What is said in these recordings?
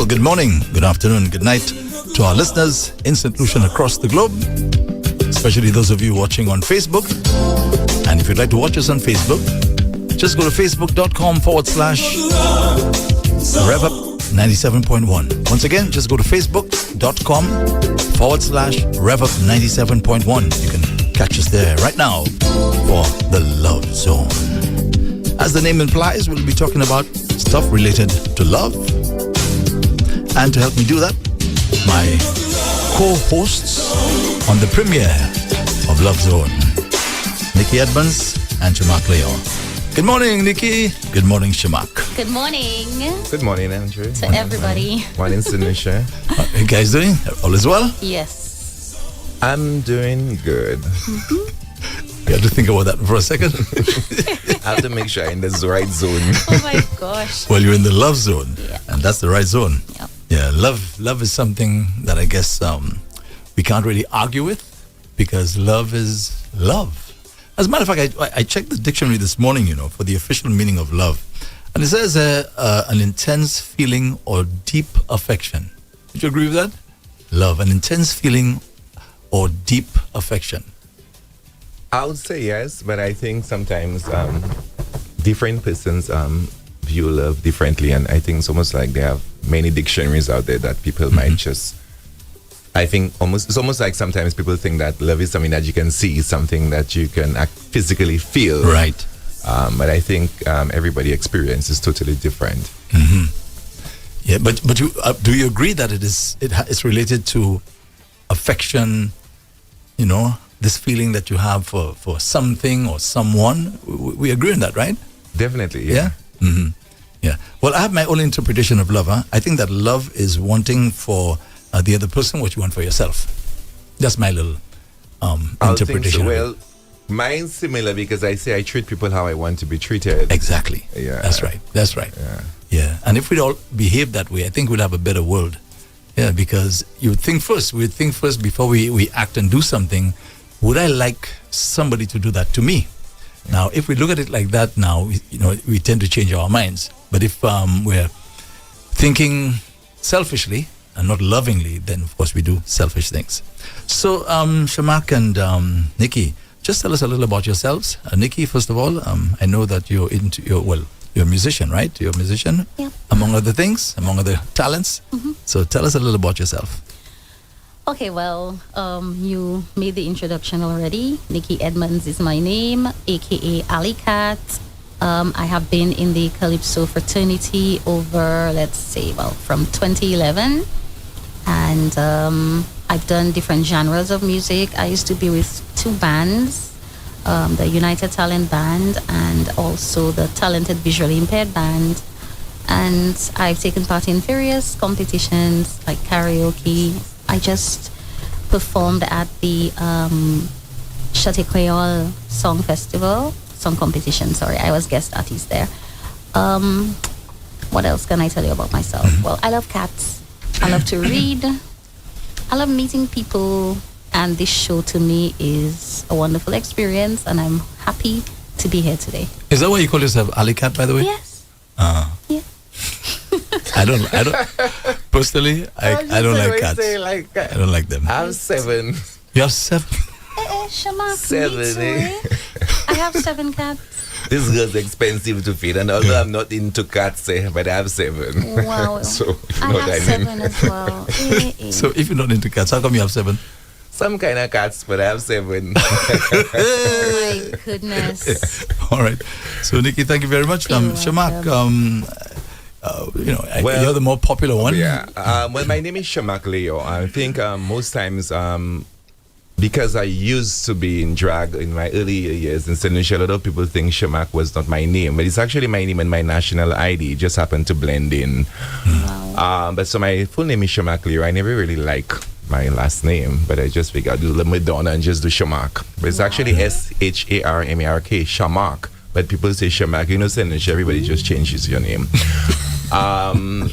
good morning, good afternoon, good night to our listeners in St. Lucia and across the globe, especially those of you watching on Facebook. And if you'd like to watch us on Facebook, just go to facebook.com/Rev-Up 97.1. Once again, just go to facebook.com/Rev-Up 97.1. You can catch us there right now for the Love Zone. As the name implies, we'll be talking about stuff related to love. And to help me do that, my co-hosts on the premiere of Love Zone, Nikki Edmonds and Shamak Leo. Good morning, Nikki. Good morning, Shamak. Good morning. Good morning, Andrew. To everybody. Morning, Sinisha. How are you guys doing? All is well? Yes. I'm doing good. You have to think about that for a second. I have to make sure I'm in the right zone. Oh my gosh. Well, you're in the love zone, Yeah. and that's the right zone. Yep. Yeah, love is something that I guess we can't really argue with, because love is love. As a matter of fact, I checked the dictionary this morning, for the official meaning of love, and it says an intense feeling or deep affection. Would you agree with that? Love, an intense feeling or deep affection. I would say yes, but I think sometimes different persons view love differently, and I think it's almost like they have many dictionaries out there that people might just. I think it's almost like sometimes people think that love is something that you can see, something that you can physically feel. Right. But I think everybody's experience is totally different. Mm-hmm. Yeah, but you, do you agree that it's related to affection? This feeling that you have for something or someone. We agree on that, right? Definitely. Yeah. Mm-hmm. Yeah. Well, I have my own interpretation of love. I think that love is wanting for the other person what you want for yourself. That's my little interpretation. Well, mine's similar, because I say I treat people how I want to be treated. Exactly. Yeah. That's right. Yeah. Yeah. And if we all behave that way, I think we'll have a better world. Yeah, because we'd think first before we act and do something. Would I like somebody to do that to me? Now, if we look at it like that now, we tend to change our minds. But if we're thinking selfishly and not lovingly, then of course we do selfish things. So, Shamak and Nikki, just tell us a little about yourselves. Nikki, first of all, I know that you're a musician, right? You're a musician, yeah. Among other things, among other talents. Mm-hmm. So tell us a little about yourself. Okay, well, you made the introduction already. Nikki Edmonds is my name, aka Alley Cat. I have been in the Calypso fraternity over, from 2011. And I've done different genres of music. I used to be with two bands, the United Talent Band and also the Talented Visually Impaired Band. And I've taken part in various competitions like karaoke. I just performed at the Chate Creole Song Competition. I was guest artist there. What else can I tell you about myself? Well, I love cats. I love to read. I love meeting people. And this show to me is a wonderful experience. And I'm happy to be here today. Is that why you call yourself Alley Cat, by the way? Yes. Yeah. I don't personally, I don't like cats. I don't like them. I have 7. You have 7? Shamak, 7, me too, I have 7 cats. This girl's expensive to feed, and although I'm not into cats, but I have 7. Wow. So, I have 7 as well. So if you're not into cats, how come you have 7? Some kind of cats, but I have 7. Oh my goodness. All right. So Nikki, thank you very much. Shamak, you're the more popular one. Yeah. Well, my name is Shamak Leo. I think most times, because I used to be in drag in my early years in St. Lucia, a lot of people think Shamak was not my name, but it's actually my name and my national ID. It just happened to blend in. Wow. But so my full name is Shamak Leo. I never really like my last name, but I just figured I'd do the Madonna and just do Shamak. But it's actually Sharmark, Shamak. But people say Shamak, St. Lucia, everybody just changes your name. I'm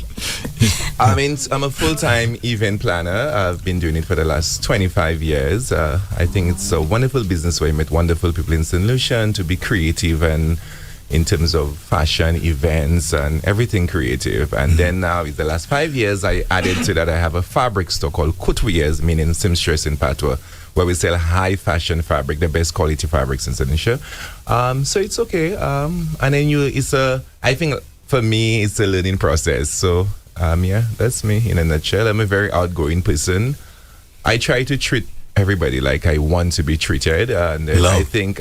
a full-time event planner. I've been doing it for the last 25 years. I think it's a wonderful business where I met wonderful people in St. Lucia, and to be creative and in terms of fashion, events, and everything creative. And then now, in the last 5 years, I added to that, I have a fabric store called Couturiers, meaning seamstress in Patois, where we sell high fashion fabric, the best quality fabrics in Senegal. So it's okay. And then I think for me, it's a learning process. So yeah, that's me in a nutshell. I'm a very outgoing person. I try to treat everybody like I want to be treated, and I think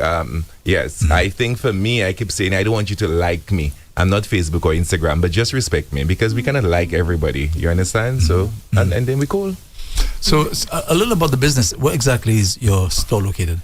yes, I think for me, I keep saying I don't want you to like me. I'm not Facebook or Instagram, but just respect me, because we cannot like everybody, you understand? So and then we cool. So a little about the business. Where exactly is your store located?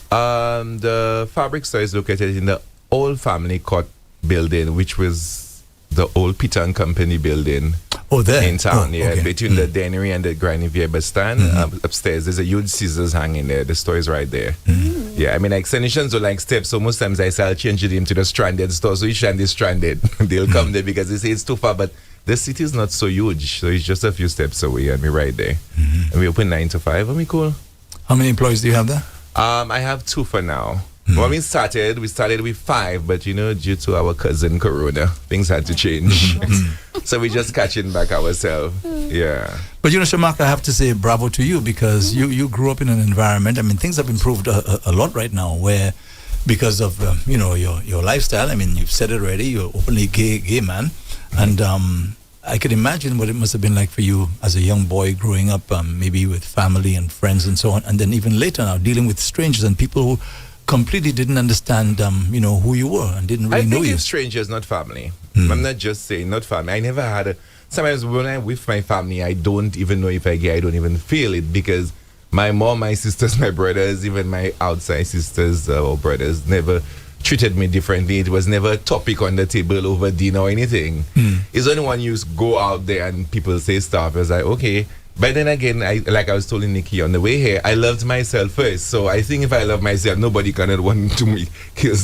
The fabric store is located in the old family court building, which was the old Peter and Company building. Oh, there in town, okay. Between the Deanery and the Grandivier bus stand. Upstairs, there's a huge scissors hanging there. The store is right there. Yeah, I mean, like Seneschans are like steps, so most times I say I'll change it into the stranded store. So each time they're stranded, they'll come there because they say it's too far. But the city is not so huge, so it's just a few steps away, and we're right there. And we open 9 to 5, and we cool. How many employees do you have there? I have 2 for now. When we started with 5, but due to our cousin Corona, things had to change. So we're just catching back ourselves. Yeah. But Shamak, I have to say bravo to you, because you grew up in an environment. I mean, things have improved a lot right now, where because of your lifestyle. I mean, you've said it already. You're openly gay man, and I could imagine what it must have been like for you as a young boy growing up, maybe with family and friends and so on, and then even later now dealing with strangers and people who completely didn't understand, who you were and didn't really know you. I think it's strangers, not family. I'm not just saying not family. I never had sometimes when I'm with my family, I don't even know if I gay. I don't even feel it, because my mom, my sisters, my brothers, even my outside sisters or brothers never treated me differently. It was never a topic on the table over dinner or anything. It's only when you go out there and people say stuff, it's like, okay. But then again, like I was telling Nikki on the way here, I loved myself first. So I think if I love myself, nobody can want to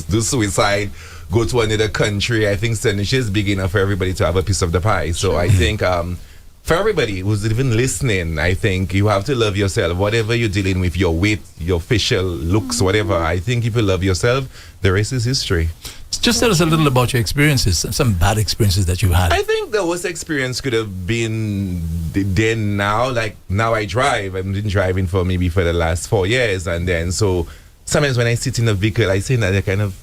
do suicide, go to another country. I think Senegal is big enough for everybody to have a piece of the pie. So I think for everybody who's even listening, I think you have to love yourself. Whatever you're dealing with, your weight, your facial looks, whatever. I think if you love yourself, the rest is history. Just tell us a little about your experiences, some bad experiences that you had. I think the worst experience could have been then now. Like now I drive. I've been driving for the last 4 years. And then so sometimes when I sit in a vehicle, I say that I kind of...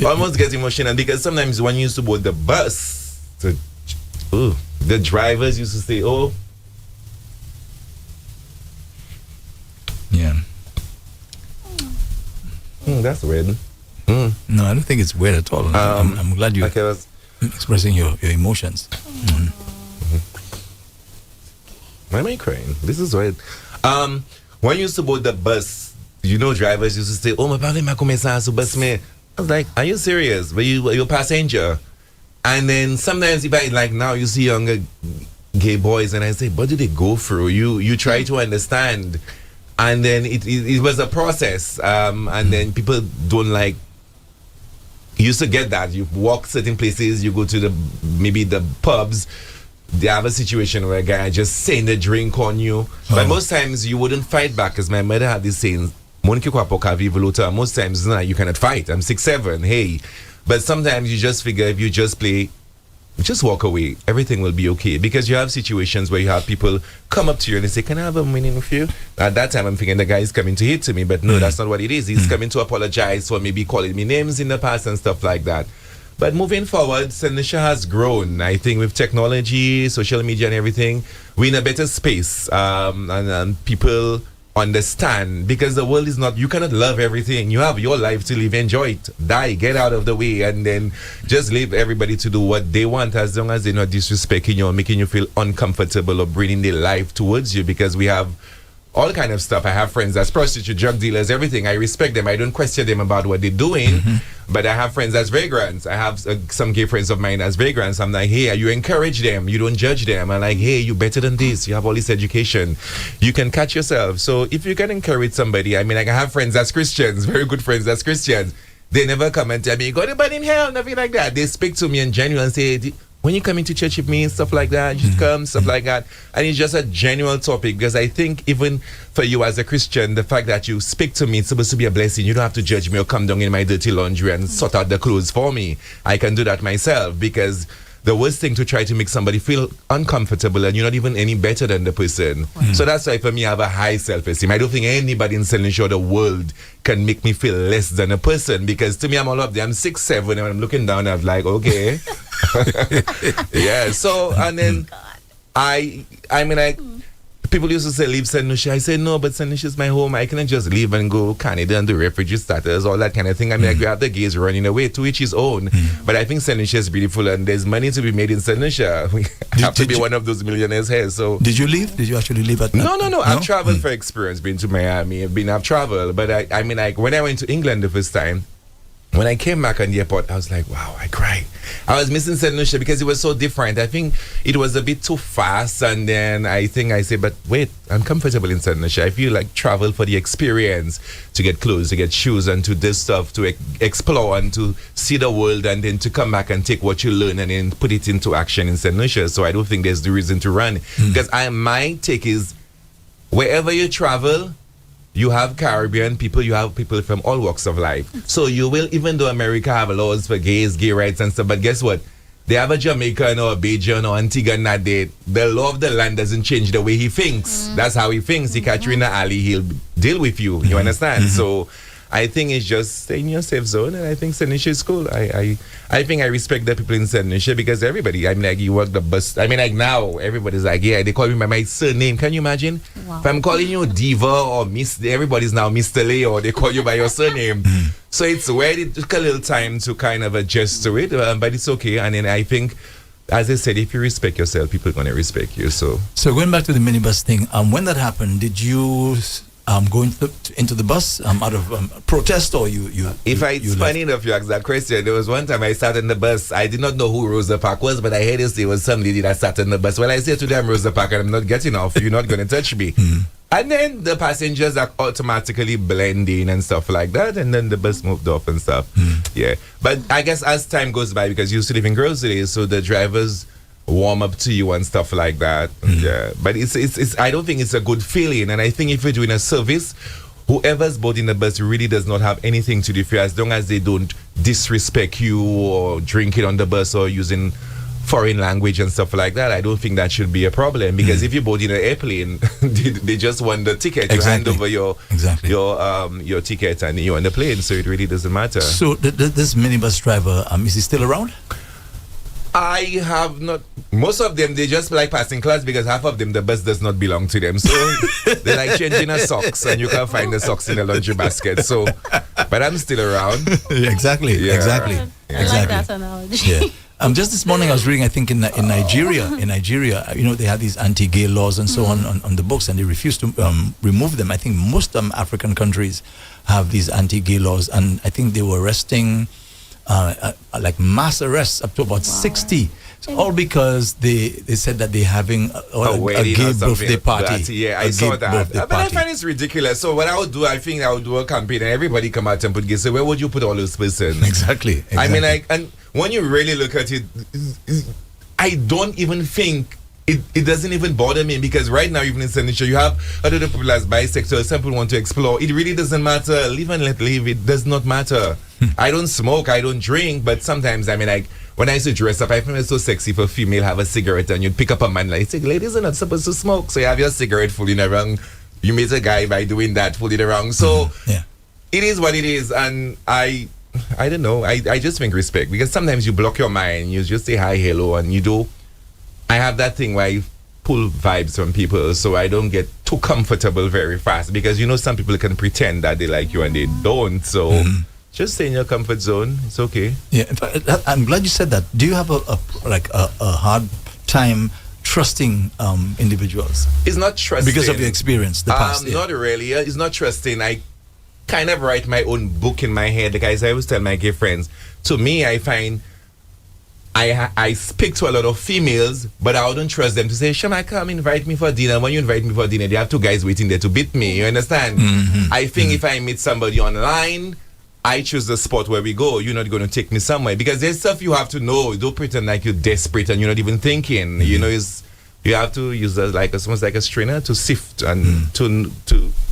almost get emotional, because sometimes when you used to board the bus, the drivers used to say, oh. Yeah. That's weird. No, I don't think it's weird at all. I'm glad you're expressing your emotions. Why am I crying? This is weird. When you used to board the bus, drivers used to say, oh, my parents come to bus me. I was like, are you serious? But you're a passenger. And then sometimes if I, like now you see younger gay boys and I say, what do they go through? You try to understand. And then it was a process. And then people don't like, you used to get that. You walk certain places, you go to maybe the pubs, they have a situation where a guy just saying the drink on you. But most times you wouldn't fight back, because my mother had this saying, most times you cannot fight. I'm 6'7", hey. But sometimes you just figure if you just play, just walk away, everything will be okay. Because you have situations where you have people come up to you and they say, can I have a minute with you? At that time I'm thinking the guy is coming to hit to me, but no, that's not what it is. He's coming to apologize for maybe calling me names in the past and stuff like that. But moving forward, Senegal has grown. I think with technology, social media and everything, we're in a better space. And people understand, because the world is not, you cannot love everything. You have your life to live, enjoy it, die, get out of the way, and then just leave everybody to do what they want, as long as they're not disrespecting you or making you feel uncomfortable or bringing their life towards you. Because we have all kind of stuff. I have friends that's prostitutes, drug dealers, everything. I respect them. I don't question them about what they're doing. But I have friends as vagrants. I have some gay friends of mine as vagrants. I'm like, hey, you encourage them. You don't judge them. I'm like, hey, you're better than this. You have all this education. You can catch yourself. So if you can encourage somebody, I mean, like I have friends as Christians, very good friends as Christians. They never come and tell me, go to burn in hell, nothing like that. They speak to me in genuine and say, when you come into church with me and stuff like that, you should come, stuff like that. And it's just a genuine topic, because I think even for you as a Christian, the fact that you speak to me, it's supposed to be a blessing. You don't have to judge me or come down in my dirty laundry and sort out the clothes for me. I can do that myself, because the worst thing to try to make somebody feel uncomfortable and you're not even any better than the person. So that's why for me, I have a high self-esteem. I don't think anybody in St. Lucia or the world can make me feel less than a person, because to me, I'm all up there. I'm 6'7", and I'm looking down, I'm like, okay. Yeah, so, and then I mean, like, people used to say, leave St. Lucia. I say, no, but St. Lucia is my home. I cannot just leave and go Canada and do refugee status, all that kind of thing. I mean, like, we have the gays running away, to each his own. But I think St. Lucia is beautiful, and there's money to be made in St. Lucia. We have to be one of those millionaires here. So, did you leave? Did you actually leave at? No. I've traveled for experience. Been to Miami. I've traveled. But I mean, like, when I went to England the first time, when I came back on the airport, I was like, wow, I cried. I was missing St. Lucia because it was so different. I think it was a bit too fast. And then I said, but wait, I'm comfortable in St. Lucia. I feel like travel for the experience, to get clothes, to get shoes, and to this stuff, to explore and to see the world, and then to come back and take what you learn and then put it into action in St. Lucia. So I don't think there's the reason to run. Because my take is, wherever you travel, you have Caribbean people, you have people from all walks of life. So you will, even though America have laws for gays, gay rights and stuff, but guess what? They have a Jamaican or a Bajan or Antiguan that the law of the land doesn't change the way he thinks. That's how he thinks. He catch you in the alley, he'll deal with you. You understand? So I think it's just stay in your safe zone, and I think St. Lucia is cool. I think I respect the people in St. Lucia, because everybody, I mean, like, you work the bus. I mean, like, now everybody's like, yeah, they call me by my surname. Can you imagine? Wow. If I'm calling you Diva or Miss, everybody's now Mr. Lee, or they call you by your surname. So it's weird. It took a little time to kind of adjust to it, but it's okay. And then I think, as I said, if you respect yourself, people are going to respect you. So going back to the minibus thing, when that happened, did you go into the bus out of protest, or you? It's funny enough you asked that question. There was one time I sat in the bus. I did not know who Rosa Parks was, but I heard it was some lady that sat in the bus. Well, I said to them, Rosa Parks, I'm not getting off. You're not going to touch me. And then the passengers are automatically blending and stuff like that, and then the bus moved off and stuff. Yeah, but I guess as time goes by, because you used to live in Girls Day, so the drivers warm up to you and stuff like that. Yeah, but it's I don't think it's a good feeling. And I think if you're doing a service, whoever's boarding the bus really does not have anything to do with you, as long as they don't disrespect you or drinking on the bus or using foreign language and stuff like that. I don't think that should be a problem, because if you board in an airplane, they just want the ticket. You hand over your ticket and you're on the plane, so it really doesn't matter. So this minibus driver, is he still around? I have not. Most of them, they just like passing class, because half of them, the bus does not belong to them. So they like changing a socks, and you can find the socks in the laundry basket. So, but I'm still around. Exactly. I like that analogy. Yeah. Just this morning I was reading, I think in Nigeria, they have these anti-gay laws and so on the books, and they refuse to remove them. I think most African countries have these anti-gay laws, and I think they were arresting, like mass arrests up to about 60. So all because they said that they're having a gay birthday party. Yeah, I saw that. But I find it's ridiculous. So what I would do, I think I would do a campaign, and everybody come out and put gay. So where would you put all those persons? Exactly. I mean, like, and when you really look at it, I don't even think it doesn't even bother me, because right now, even in St. Lucia, you have other people as bisexual. Some people want to explore. It really doesn't matter. Live and let live. It does not matter. I don't smoke. I don't drink. But sometimes, I mean, like, when I used to dress up, I find it so sexy for a female have a cigarette, and you'd pick up a man like, say, ladies are not supposed to smoke. So you have your cigarette fooling around. You meet a guy by doing that, fooling around. So it is what it is. And I don't know. I just think respect, because sometimes you block your mind. You just say hi, hello, and you do. I have that thing where I pull vibes from people, so I don't get too comfortable very fast, because some people can pretend that they like you and they don't. So just stay in your comfort zone. It's okay. Yeah, in fact, I'm glad you said that. Do you have a hard time trusting individuals? It's not trusting because of your experience, the past. Not really. It's not trusting. I kind of write my own book in my head. Like I always tell my gay friends, to me, I find I speak to a lot of females, but I wouldn't trust them to say, Shama, come invite me for dinner. When you invite me for dinner, they have two guys waiting there to beat me. You understand? I think if I meet somebody online, I choose the spot where we go. You're not going to take me somewhere because there's stuff you have to know. Don't pretend like you're desperate and you're not even thinking. You know, you have to use almost like a strainer to sift and to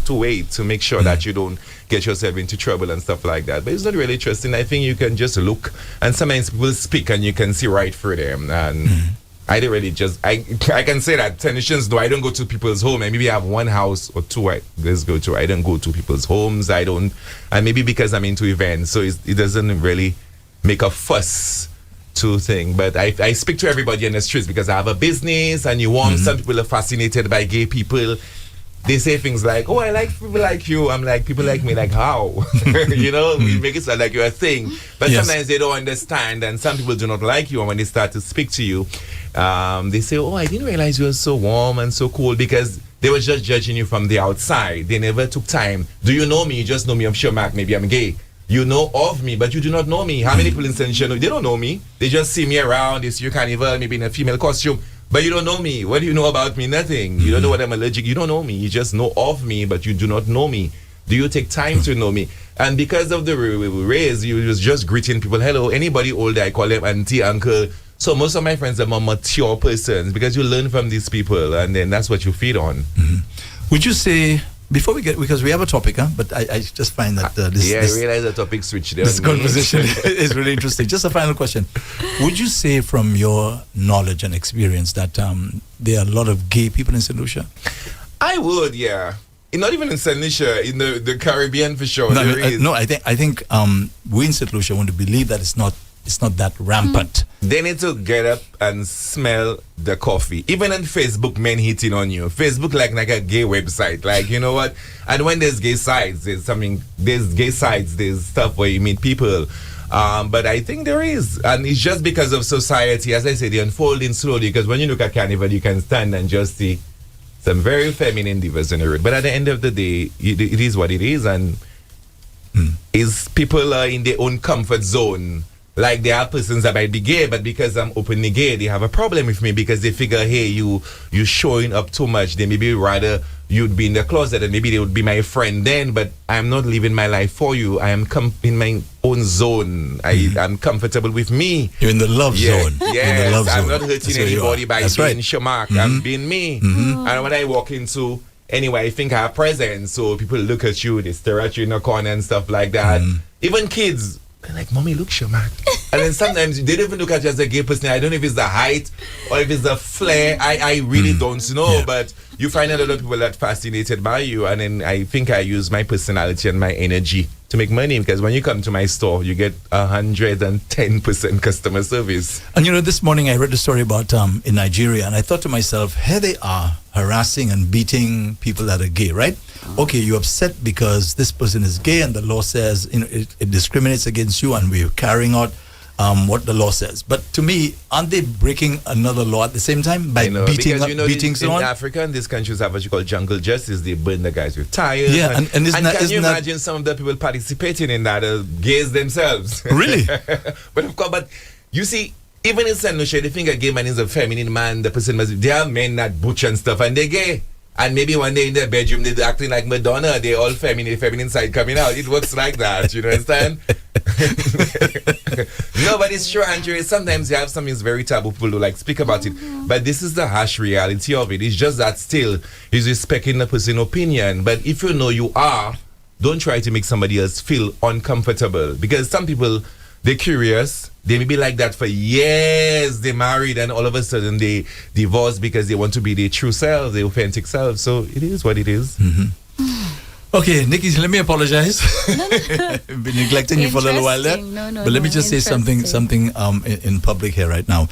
wait to make sure that you don't get yourself into trouble and stuff like that. But it's not really interesting. I think you can just look, and sometimes people speak and you can see right through them. And I don't really I can say that technicians know I don't go to people's home. And maybe I have one house or two I go to. I don't go to people's homes. I don't, and maybe because I'm into events, so it doesn't really make a fuss to thing. But I speak to everybody in the streets because I have a business, and some people are fascinated by gay people. They say things like, "Oh, I like people like you." I'm like, "People like me, like how?" You know, we make it sound like you're a thing. But sometimes they don't understand, and some people do not like you. And when they start to speak to you, they say, "Oh, I didn't realize you were so warm and so cool," because they were just judging you from the outside. They never took time. Do you know me? You just know me. I'm sure, Mark. Maybe I'm gay. You know of me, but you do not know me. How many people in St. Lucia know? They don't know me. They just see me around. They see you carnival, maybe in a female costume. But you don't know me. What do you know about me? Nothing. You don't know what I'm allergic. You don't know me. You just know of me, but you do not know me. Do you take time to know me? And because of the race, you was just greeting people. Hello, anybody older, I call them auntie, uncle. So most of my friends are more mature persons because you learn from these people, and then that's what you feed on. Would you say, before we get, because we have a topic, but I just find that I realize the topic switch there. This conversation is really interesting. Just a final question. Would you say from your knowledge and experience that there are a lot of gay people in St. Lucia? I would, yeah. Not even in St. Lucia, in the Caribbean for sure. No, I think we in St. Lucia want to believe that it's not that rampant. They need to get up and smell the coffee. Even on Facebook, men hitting on you. Facebook like a gay website. Like, you know what? And when there's gay sites, there's gay sites, there's stuff where you meet people. But I think there is. And it's just because of society. As I said, they're unfolding slowly. Because when you look at Carnival, you can stand and just see some very feminine divas in the road. But at the end of the day, it is what it is. And is people are in their own comfort zone. Like there are persons that might be gay, but because I'm openly gay, they have a problem with me because they figure, hey, you showing up too much. They maybe rather you'd be in the closet and maybe they would be my friend then, but I'm not living my life for you. I am in my own zone. I'm comfortable with me. You're in the love zone. Yes, I'm not hurting anybody by being Shamak. I'm being me. And when I walk into anyway, I think I have presence, so people look at you, they stare at you in the corner and stuff like that. Even kids. They're like, "Mommy, look, Shamak." And then sometimes they don't even look at you as a gay person. I don't know if it's the height or if it's the flair. I really don't know. But you find a lot of people that fascinated by you. And then I think I use my personality and my energy to make money. Because when you come to my store, you get 110% customer service. And you know, this morning I read a story about in Nigeria. And I thought to myself, here they are harassing and beating people that are gay, right? Okay, you're upset because this person is gay and the law says, you know, it discriminates against you and we're carrying out what the law says. But to me, aren't they breaking another law at the same time by beating someone? In Africa and these countries have what you call jungle justice. They burn the guys with tires. Yeah, and can you imagine some of the people participating in that gays themselves? Really? But of course, but you see, even in St. Lucia, they think a gay man is a feminine man. The person must. They are men that butch and stuff, and they're gay. And maybe one day in their bedroom, they're acting like Madonna. They're all feminine side coming out. It works like that, you understand? No, but it's true, Andrew. Sometimes you have something that's very taboo. People do like speak about it. But this is the harsh reality of it. It's just that still, he's respecting the person's opinion. But if you know you are, don't try to make somebody else feel uncomfortable. Because some people, they're curious. They may be like that for years. They married and all of a sudden they divorce because they want to be their true self, their authentic self. So it is what it is. Okay, Nikki, let me apologize. I've been neglecting you for a little while there. But let me just say something in public here right now.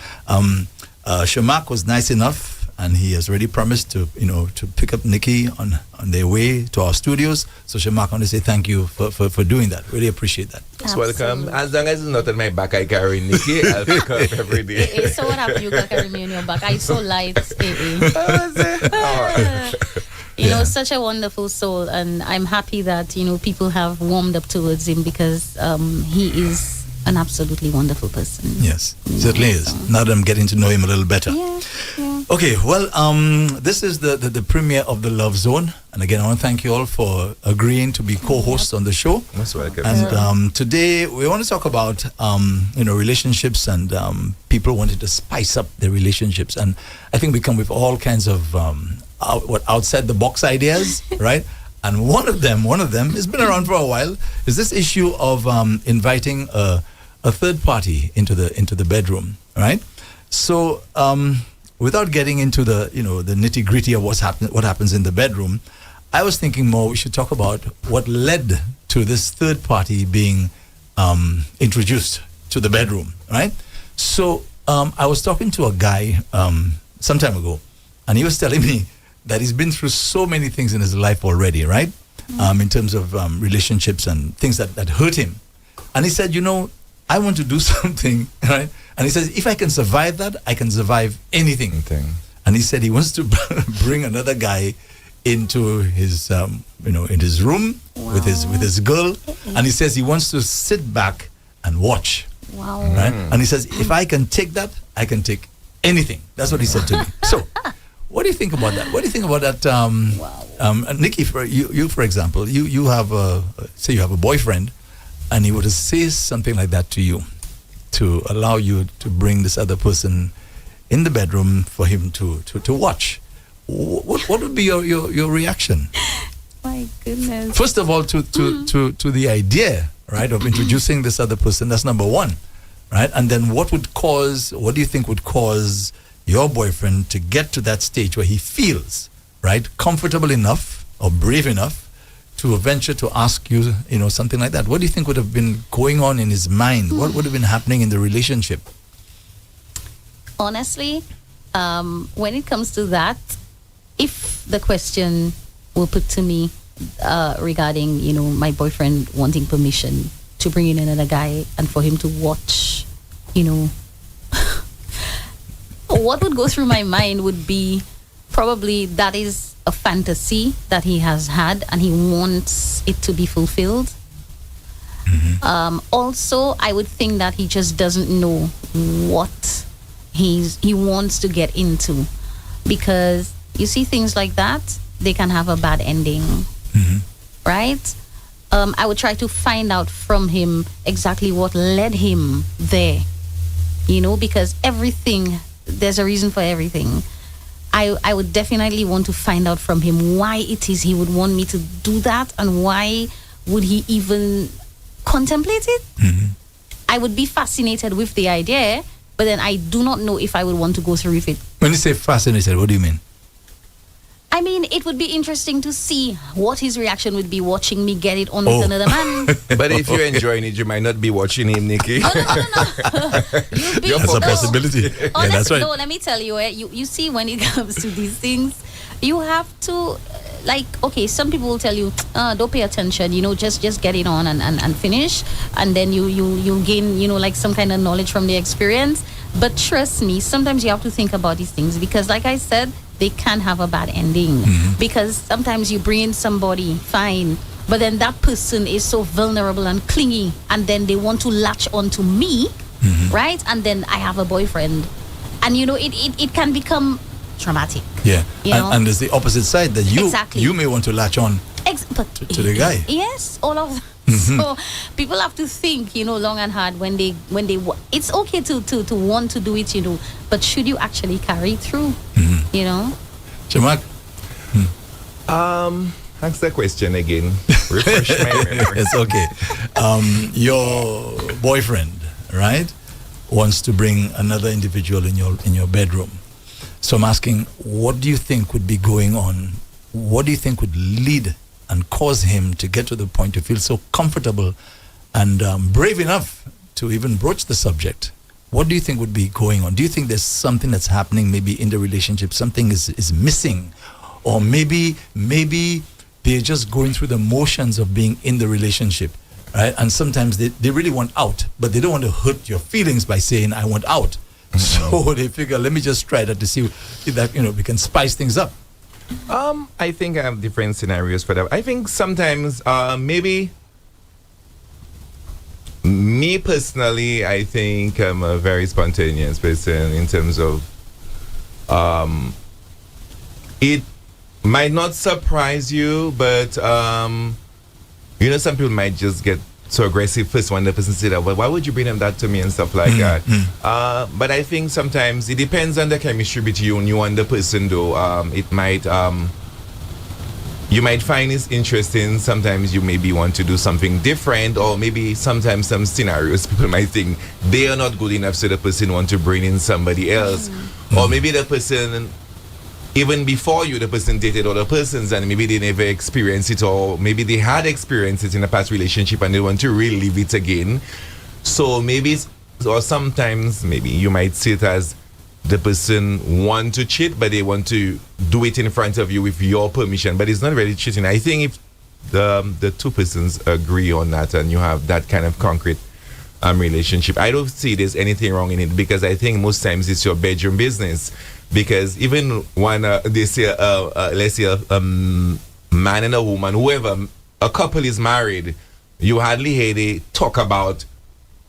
Shamak was nice enough, and he has already promised to pick up Nikki on their way to our studios. So Shamak, I want to say thank you for doing that. Really appreciate that. You're welcome. As long as it's not on my back, I carry Nikki. I'll pick up every day. So what have you got carry me on your back? I so light. You know, such a wonderful soul, and I'm happy that people have warmed up towards him because he is an absolutely wonderful person. Yes, certainly is. Now that I'm getting to know him a little better. Yeah. Okay, well, this is the premiere of the Love Zone, and again, I want to thank you all for agreeing to be co-hosts on the show. Most welcome. And today we want to talk about relationships and people wanting to spice up their relationships, and I think we come with all kinds of outside the box ideas, right? And one of them has been around for a while, is this issue of inviting a third party into the bedroom, right? So without getting into the nitty gritty of what happens in the bedroom, I was thinking more we should talk about what led to this third party being introduced to the bedroom, right? So I was talking to a guy some time ago, and he was telling me that he's been through so many things in his life already, right? In terms of relationships and things that hurt him. And he said, I want to do something, right? And he says, if I can survive that, I can survive anything. And he said he wants to bring another guy into his, in his room with his girl. And he says he wants to sit back and watch. Wow. Right? And he says, if I can take that, I can take anything. That's what he said to me. So, what do you think about that? What do you think about that? Nikki, for you, for example, you have say you have a boyfriend, and he would say something like that to you, to allow you to bring this other person in the bedroom for him to watch. What would be your reaction? My goodness. First of all, to the idea, right, of introducing this other person. That's number one, right? And then what do you think would cause your boyfriend to get to that stage where he feels, right, comfortable enough or brave enough to venture to ask you, something like that? What do you think would have been going on in his mind? What would have been happening in the relationship? Honestly, when it comes to that, if the question were put to me regarding, my boyfriend wanting permission to bring in another guy and for him to watch, what would go through my mind would be probably that is a fantasy that he has had and he wants it to be fulfilled. Also, I would think that he just doesn't know what he wants to get into, because you see things like that, they can have a bad ending, right? I would try to find out from him exactly what led him there, because there's a reason for everything. I would definitely want to find out from him why it is he would want me to do that, and why would he even contemplate it. I would be fascinated with the idea, but then I do not know if I would want to go through with it. When you say fascinated, what do you mean? I mean, it would be interesting to see what his reaction would be watching me get it on with another man. But if you're enjoying it, you might not be watching him, Nikki. No. That's a possibility. Yeah, that's right. No, let me tell you, you see, when it comes to these things, you have to, okay, some people will tell you, don't pay attention, just get it on and finish, and then you gain, some kind of knowledge from the experience. But trust me, sometimes you have to think about these things, because like I said, they can have a bad ending. Because sometimes you bring in somebody, fine, but then that person is so vulnerable and clingy, and then they want to latch onto me, right? And then I have a boyfriend, and it can become traumatic. Yeah, and there's the opposite side, that you may want to latch on to the guy. Yes, all of that. So people have to think, long and hard when they it's okay to want to do it, but should you actually carry it through? Shamak? Ask the question again. Refresh my memory. It's okay. Your boyfriend, right, wants to bring another individual in your bedroom. So I'm asking, what do you think would be going on? What do you think would lead and cause him to get to the point to feel so comfortable and brave enough to even broach the subject? What do you think would be going on? Do you think there's something that's happening maybe in the relationship, something is missing? Or maybe they're just going through the motions of being in the relationship, right? And sometimes they really want out, but they don't want to hurt your feelings by saying, I want out. So they figure, let me just try that to see if that, we can spice things up. I think I have different scenarios for that. I think sometimes maybe me personally, I think I'm a very spontaneous person in terms of it might not surprise you, but some people might just get so aggressive first when the person said that, well, why would you bring them that to me and stuff like that? But I think sometimes it depends on the chemistry between you and the person, though. It might you might find it interesting. Sometimes you maybe want to do something different, or maybe sometimes some scenarios people might think they are not good enough, so the person want to bring in somebody else. Or maybe the person, even before you, the person dated other persons and maybe they never experienced it, or maybe they had experienced it in a past relationship and they want to relive it again. So maybe, or sometimes maybe you might see it as the person want to cheat, but they want to do it in front of you with your permission, but it's not really cheating. I think if the two persons agree on that and you have that kind of concrete relationship, I don't see there's anything wrong in it, because I think most times it's your bedroom business. Because even when they say, let's say a man and a woman, whoever, a couple is married, you hardly hear they talk about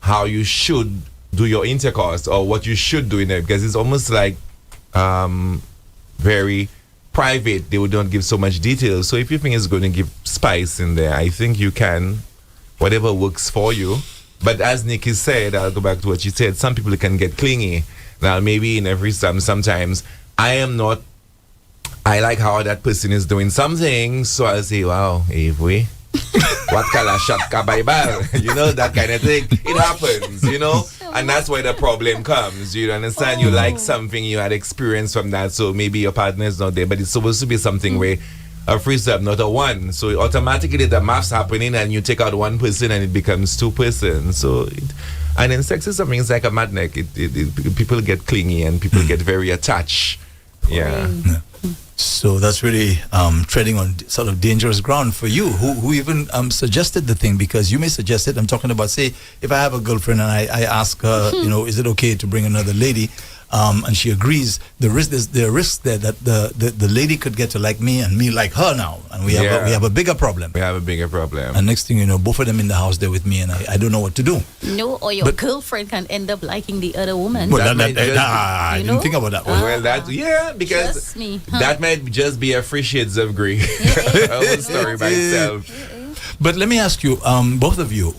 how you should do your intercourse or what you should do in it, because it's almost like very private. They would not give so much detail. So if you think it's going to give spice in there, I think you can, whatever works for you. But as Nikki said, I'll go back to what she said, some people can get clingy. Now maybe in every sometimes I like how that person is doing something, so I'll say, wow, if we what color shot Bible, that kind of thing. It happens, and that's where the problem comes. You understand? You like something, you had experience from that, so maybe your partner is not there, but it's supposed to be something where a free sub, not a one. So automatically the math's happening, and you take out one person and it becomes two persons. And in sex is something, it's like a magnet. People get clingy and people get very attached. Yeah. So that's really treading on sort of dangerous ground for you, who even suggested the thing, because you may suggest it. I'm talking about, say, if I have a girlfriend and I ask her, is it okay to bring another lady? And she agrees. There are risks there that the lady could get to like me and me like her now, and we have a bigger problem. We have a bigger problem. And next thing you know, both of them in the house there with me, and I don't know what to do. No, or your girlfriend can end up liking the other woman. Well, I didn't think about that. Well, because that might just be a Free Shades of Grey. A whole story by itself. But let me ask you, both of you,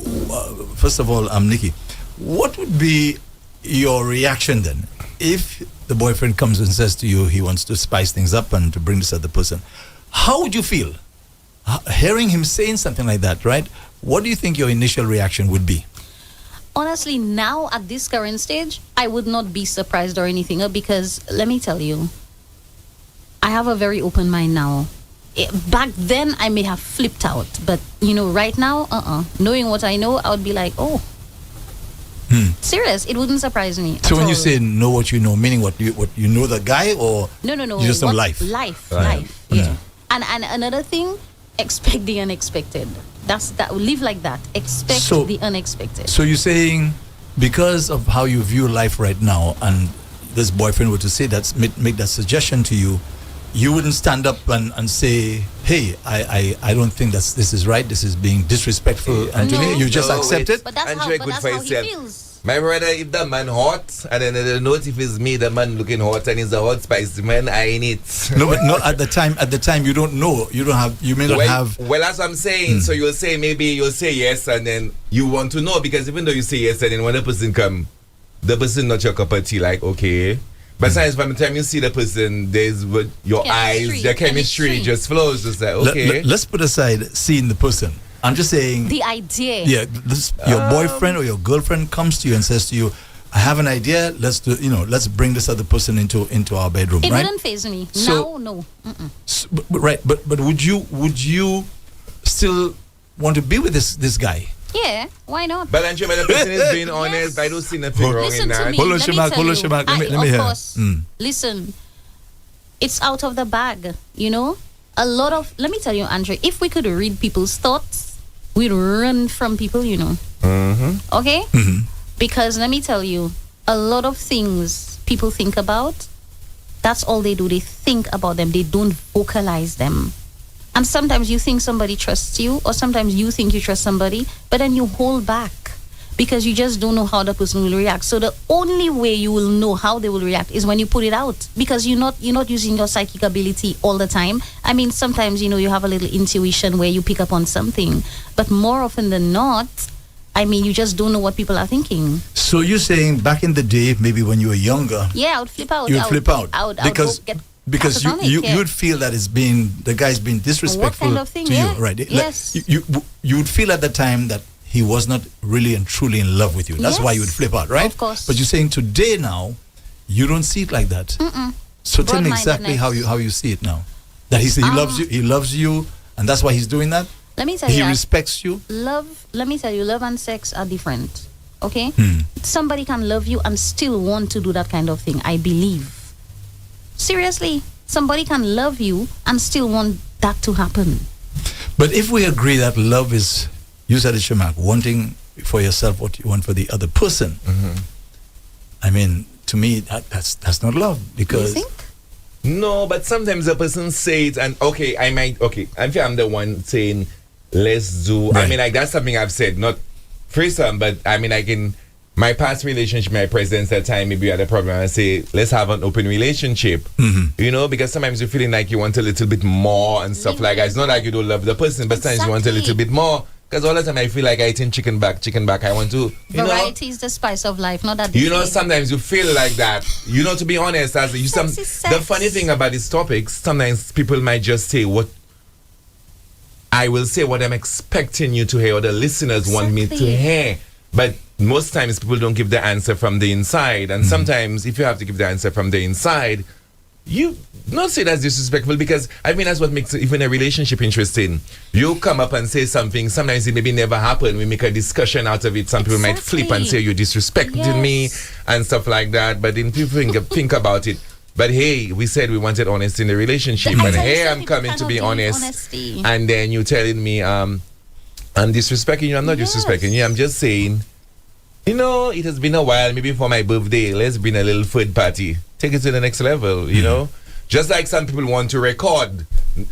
first of all, Nikki, what would be your reaction then if the boyfriend comes and says to you he wants to spice things up and to bring this other person? How would you feel hearing him saying something like that, right? What do you think your initial reaction would be? Honestly, now at this current stage, I would not be surprised or anything, because let me tell you, I have a very open mind now. Back then, I may have flipped out, but right now, knowing what I know, I would be like, oh. Serious, it wouldn't surprise me. So when you say know what you know, meaning what you know the guy, or no, you just know life? Life, yeah. And another thing, expect the unexpected. Live like that. Expect the unexpected. So you're saying, because of how you view life right now, and this boyfriend were to say that, make that suggestion to you, you wouldn't stand up and say, hey, I don't think this is right, this is being disrespectful, Anthony. You just accept it? But that's how he feels. My brother, if the man hot, and then they note if it's me, the man looking hot, and he's a hot spicy man, I ain't it. No, but not at the time. At the time, you don't know. You may not have. Well, that's what I'm saying. So you'll say yes, and then you want to know, because even though you say yes, and then when the person come, the person not your cup of tea, like, okay. But sometimes by the time you see the person, there's what your eyes, the chemistry just flows. Just like, okay. Let's put aside seeing the person. I'm just saying the idea. Yeah, your boyfriend or your girlfriend comes to you and says to you, I have an idea. Let's bring this other person into our bedroom. It right? wouldn't faze me. So, no. So, but would you still want to be with this guy? Yeah, why not? But Andrew, the person is being honest. I don't see nothing wrong in that. Hold on, Shamak. Let me hear. Listen, it's out of the bag, A lot of, let me tell you, Andrew, if we could read people's thoughts, we'd run from people, Mm-hmm. Okay? Mm-hmm. Because let me tell you, a lot of things people think about, that's all they do. They think about them. They don't vocalize them. And sometimes you think somebody trusts you, or sometimes you think you trust somebody, but then you hold back because you just don't know how the person will react. So the only way you will know how they will react is when you put it out, because you're not using your psychic ability all the time. I mean, sometimes you have a little intuition where you pick up on something, but more often than not, I mean, you just don't know what people are thinking. So you're saying back in the day, maybe when you were younger, I would flip out. You'd flip out because you yeah. would feel that the guy's been disrespectful What kind of thing? to Yeah. you, right? Yes. You would feel at the time that he was not really and truly in love with you. That's why you would flip out, right? Of course. But you're saying today now, you don't see it like that. So tell me exactly how you see it now. That he loves you, and that's why he's doing that. Let me tell you, you, he respects you. Let me tell you, love and sex are different. Okay, somebody can love you and still want to do that kind of thing. I believe. Seriously, somebody can love you and still want that to happen. But if we agree that love is, you said it, Shamak, wanting for yourself what you want for the other person. I mean, to me, that's not love, because. You think? No, but sometimes the person says, and I'm the one saying, let's do. Right. I mean, like, that's something I've said, not threesome, but I mean, like in my past relationship, my presidents at time, maybe you had a problem, I say, let's have an open relationship. Because sometimes you're feeling like you want a little bit more and stuff like that. It's not like you don't love the person, but sometimes you want a little bit more. Because all the time I feel like I eat chicken back. I want to, variety is the spice of life, not that. Sometimes you feel like that. To be honest, the funny thing about these topics, sometimes people might just say what I will say, what I'm expecting you to hear, or the listeners want me to hear. But most times people don't give the answer from the inside, and sometimes if you have to give the answer from the inside, you not say that's disrespectful, because I mean that's what makes even a relationship interesting. You come up and say something, sometimes it maybe never happen. We make a discussion out of it. Some people might flip and say you disrespected me and stuff like that. But then people think about it. But hey, we said we wanted honesty in the relationship, and hey, I'm coming to be honest. Honesty. And then you telling me I'm disrespecting you. I'm not disrespecting you. I'm just saying, it has been a while. Maybe for my birthday, let's bring a little third party. Take it to the next level, Just like some people want to record,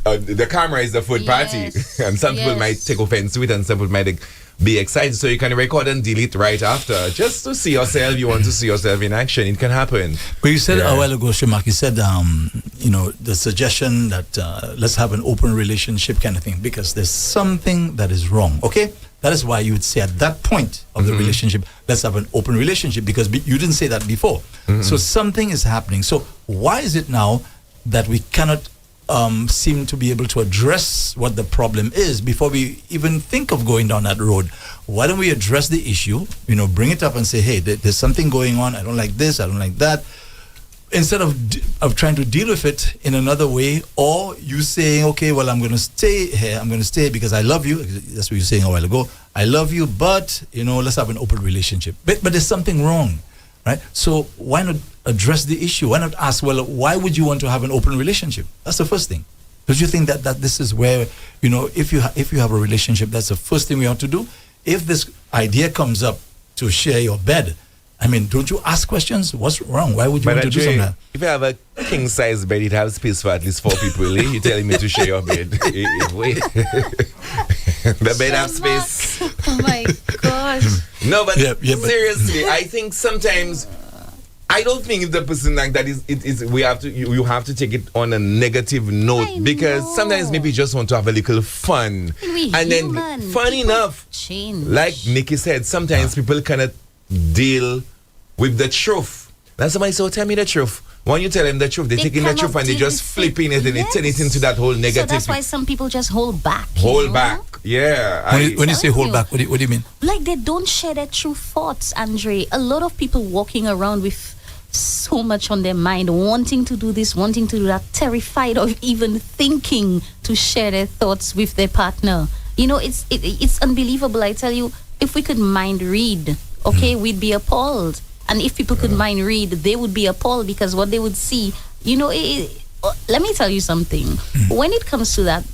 the camera is the third party. And some people might take offense to it, and some people might be excited. So you can record and delete right after, just to see yourself. You want to see yourself in action. It can happen. But you said a while ago, Shamak, you said, the suggestion that let's have an open relationship kind of thing, because there's something that is wrong, okay? That is why you would say at that point of the relationship, let's have an open relationship, because you didn't say that before. So something is happening. So why is it now that we cannot seem to be able to address what the problem is before we even think of going down that road? Why don't we address the issue, bring it up and say, hey, there's something going on. I don't like this. I don't like that. Instead of trying to deal with it in another way, or you saying, okay, well, I'm going to stay here. I'm going to stay because I love you. That's what you were saying a while ago. I love you, but, let's have an open relationship. But there's something wrong, right? So why not address the issue? Why not ask, well, why would you want to have an open relationship? That's the first thing. Don't you think that this is where, if you have a relationship, that's the first thing we ought to do? If this idea comes up to share your bed, I mean, don't you ask questions? What's wrong? Why would you want to do something like that? If you have a king size bed, it has space for at least 4 people. You're telling me to share your bed. Wait. The bed have space. Oh my gosh. No, but seriously, I think sometimes I don't think if the person like that is we have to you have to take it on a negative note, because sometimes maybe you just want to have a little fun. And then funny enough, like Nikki said, sometimes people cannot deal with the truth. Then somebody say, tell me the truth. When you tell them the truth, they take in the truth and they just flipping it and they turn it into that whole negative. So that's why some people just hold back. Back. Yeah. When you say hold back, what do you mean? Like they don't share their true thoughts, Andre. A lot of people walking around with so much on their mind, wanting to do this, wanting to do that, terrified of even thinking to share their thoughts with their partner. It's unbelievable. I tell you, if we could mind read, okay, we'd be appalled. And if people could mind read, they would be appalled, because what they would see, let me tell you something. When it comes to that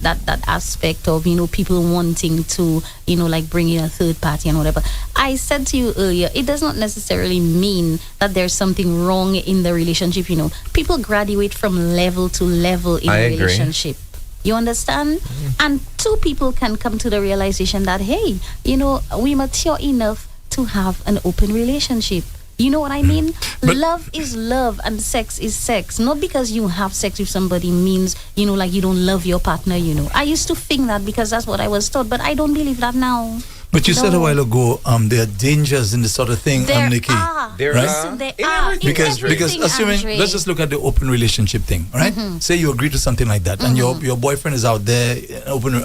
aspect of, people wanting to, like bring in a third party and whatever, I said to you earlier, it does not necessarily mean that there's something wrong in the relationship. People graduate from level to level in a relationship. You understand? And 2 people can come to the realization that, hey, we mature enough to have an open relationship. You know what I mean? But- love is love and sex is sex. Not because you have sex with somebody means, like you don't love your partner, I used to think that because that's what I was taught, but I don't believe that now. But you said a No. while ago, there are dangers in this sort of thing, There Nikki. are. There Right? are. There In are. everything, Because Andre. assuming, Andre. let's just look at the open relationship thing, right? Say you agree to something like that, and your boyfriend is out there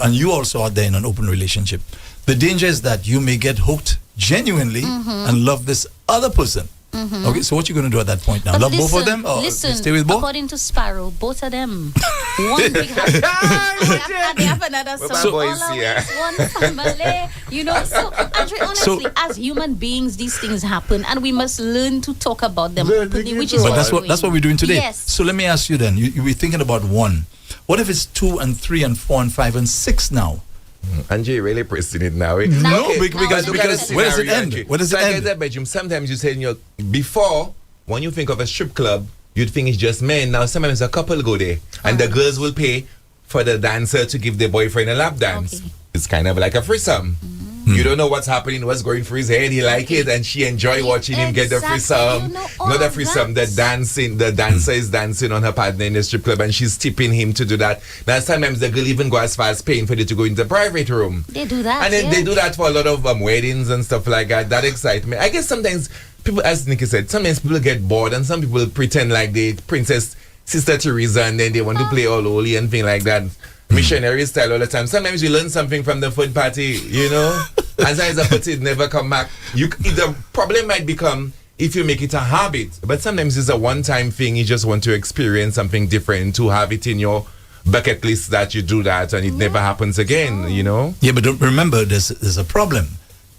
and you also out there in an open relationship. The danger is that you may get hooked genuinely and love this other person. Okay, so what you going to do at that point now? But love both of listen, them, or listen, stay with both? according to Sparrow, both of them. One big house. And they have another Well, son. my boys, All always yeah. one family. So, Andre, honestly, as human beings, these things happen, and we must learn to talk about them Learn to openly, give which is to But what that's what we're doing today. Yes. So let me ask you then. You were thinking about 1. What if it's 2 and 3 and 4 and 5 and 6 now? Angie really pressing it now. Eh? No, Okay, because look at the because where does it scenario, end? Angie. Where does So it I get end? that bedroom. Sometimes you say before, when you think of a strip club, you'd think it's just men. Now sometimes a couple go there, and the girls will pay for the dancer to give their boyfriend a lap dance. Okay. It's kind of like a threesome. You don't know what's happening, what's going through his head. He like it, and she enjoy watching him get the Exactly. threesome. You know all Not the of threesome, the that. dancing. The dancer is dancing on her partner in the strip club, and she's tipping him to do that. Now sometimes the girl even go as far as paying for you to go into the private room. They do that. And then yeah. they do that for a lot of weddings and stuff like that. That excitement. I guess sometimes people, as Nikki said, sometimes people get bored and some people pretend like they Princess Sister Teresa and then they want to play all holy and thing like that. Missionary style all the time. Sometimes you learn something from the food party, and sometimes the party never come back. The problem might become if you make it a habit, but sometimes it's a one-time thing. You just want to experience something different, to have it in your bucket list that you do that and it never happens again, Yeah, but don't remember, there's a problem.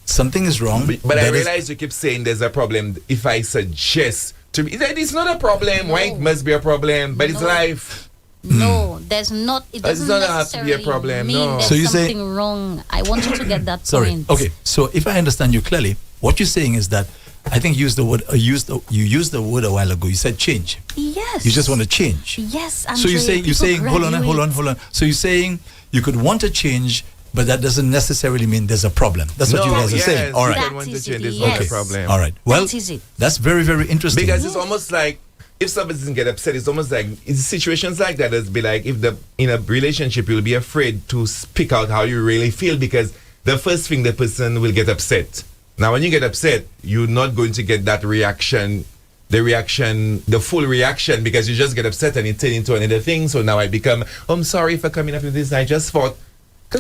Something is wrong. But I That is- realize you keep saying there's a problem. If I suggest to me that it's not a problem, why it must be a problem? But it's No. life. No, there's not. It It's doesn't not have to be a necessarily problem, mean no. there's So you say- something wrong. I want you to get that Sorry. point. Okay. So if I understand you clearly, what you're saying is that I think you used the word you used the word a while ago. You said change. Yes. You just want to change. Yes. So you're Andre, saying people hold on. So you're saying you could want to change, but that doesn't necessarily mean there's a problem. That's what you guys are saying. All You right. don't want to That is change, it, there's not yes. a problem. All right. Well, That is it. that's very, very interesting. Because it's almost like if somebody doesn't get upset, it's almost like it's situations like that. It's be like if in a relationship you'll be afraid to speak out how you really feel because the first thing the person will get upset. Now when you get upset, you're not going to get that reaction, the full reaction, because you just get upset and it turns into another thing. So now I become, I'm sorry for coming up with this. I just thought.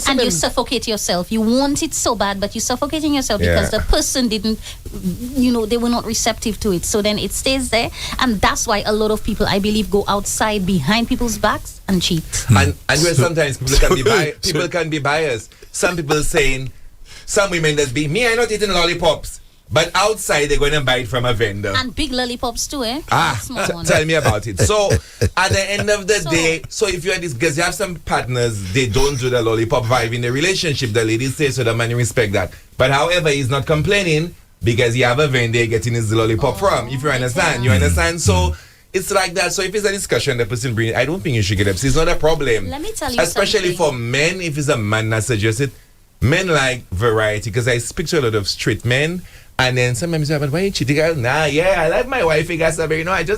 And you suffocate yourself. You want it so bad, but you're suffocating yourself because Yeah. the person didn't, they were not receptive to it. So then it stays there. And that's why a lot of people, I believe, go outside behind people's backs and cheat. And where sometimes people so- can be biased. Some people saying, some women that be, me, I'm not eating lollipops. But outside, they're going to buy it from a vendor. And big lollipops too, eh? Small one. Tell me about it. So, at the end of the So- day, so if you're this, because you have some partners, they don't do the lollipop vibe in the relationship. The ladies say so, the man respect that. But however, he's not complaining because you have a vendor getting his lollipop from. If you understand, you understand. So. It's like that. So if it's a discussion the person brings, I don't think you should get upset. It's not a problem. Let me tell you especially something. for men, if it's a man that suggests it. Men like variety because I speak to a lot of straight men. And then sometimes you say, but why you cheating? Nah, yeah, I like my wife. I just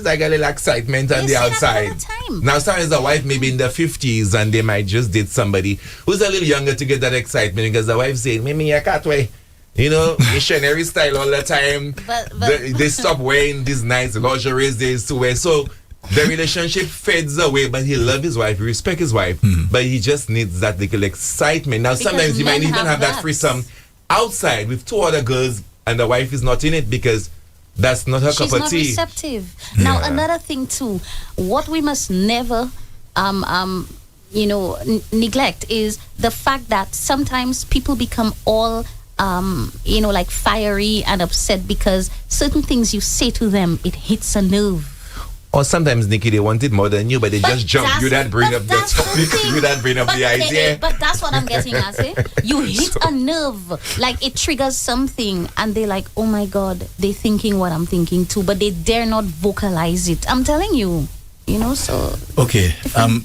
like a little excitement on They the say that all outside. the time. Now, sometimes the wife maybe in the 50s and they might just date somebody who's a little younger to get that excitement because the wife saying, Mimi, I can't wait. Missionary style all the time. But- They stop wearing these nice lingeries they used to wear. So the relationship fades away, but he loves his wife, he respects his wife, but he just needs that little excitement. Now, Because sometimes you might men even have have that that. threesome outside with 2 other girls and the wife is not in it because that's not her She's cup of not tea. receptive. Now, Yeah. another thing too, what we must never neglect is the fact that sometimes people become all like fiery and upset because certain things you say to them, it hits a nerve. Or sometimes, Nikki, they want it more than you, but they just jump. You that's- don't bring but up the that's the topic. thing. You don't bring up But the idea. but that's what I'm getting at. Eh? You hit a nerve, like it triggers something, and they're like, "Oh my God," they're thinking what I'm thinking too, but they dare not vocalize it. I'm telling you. So Okay,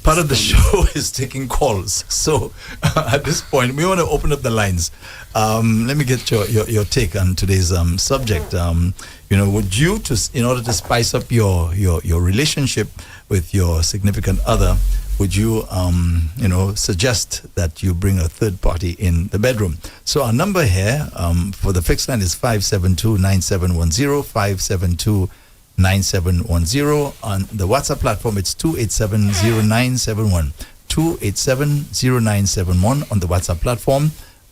part of the show is taking calls. So at this point, we want to open up the lines. Let me get your take on today's subject. Would you, in order to spice up your relationship with your significant other, would you, suggest that you bring a third party in the bedroom? So our number here for the fixed line is 572-9710, 572-9710. On the WhatsApp platform, it's 287-0971. 287-0971 on the WhatsApp platform.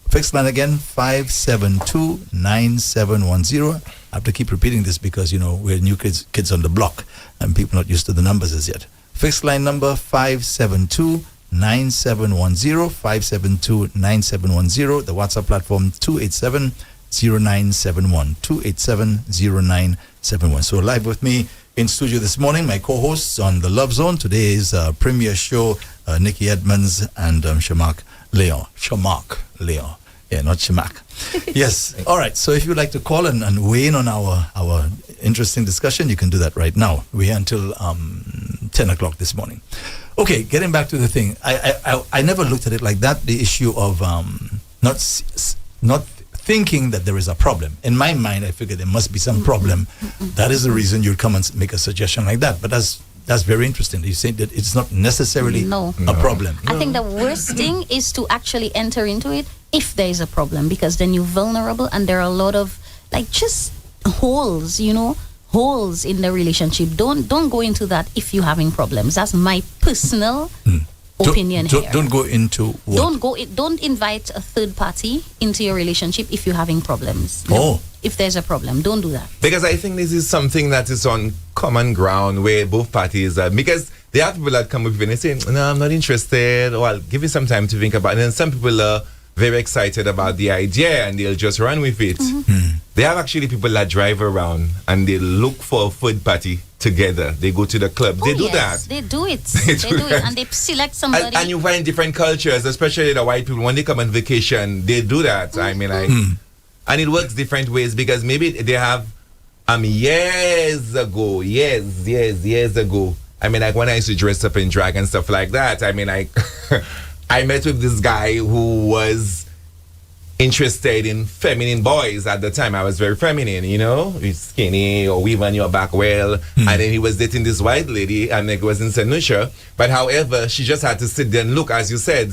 Fixed line again, 572-9710. I have to keep repeating this because, we're new kids on the block and people not used to the numbers as yet. Fixed line number 572-9710, 572-9710. The WhatsApp platform 287-0971, 287-0971. So live with me in studio this morning, my co-hosts on the Love Zone. Today's premiere show, Nikki Edmonds and Shamak Leon. Shamak Leon. Yeah, not Shamak. Yes. All right. So if you'd like to call and weigh in on our interesting discussion, you can do that right now. We're here until 10 o'clock this morning. Okay, getting back to the thing. I never looked at it like that, the issue of not thinking that there is a problem. In my mind, I figure there must be some problem. That is the reason you'd come and make a suggestion like that. But that's very interesting. You say that it's not necessarily a problem. I think the worst thing is to actually enter into it if there is a problem, because then you're vulnerable and there are a lot of just holes, holes in the relationship. Don't go into that if you're having problems. That's my personal opinion here. Don't go into what? Don't invite a third party into your relationship if you're having problems. If there's a problem, don't do that. Because I think this is something that is on common ground where both parties are, because there are people that come with you and they say, no, I'm not interested, or I'll give you some time to think about it. And then some people are very excited about the idea and they'll just run with it. They have actually people that drive around and they look for a third party together. They go to the club. They do that. They do it. They do it. And they select somebody. And you find different cultures, especially the white people, when they come on vacation, they do that. I mean, and it works different ways because maybe they have years ago. I mean, when I used to dress up in drag and stuff like that, I mean, I met with this guy who was interested in feminine boys at the time. I was very feminine, he's skinny or weaving your back well. And then he was dating this white lady and it was in St. Lucia. But however, she just had to sit there and look, as you said,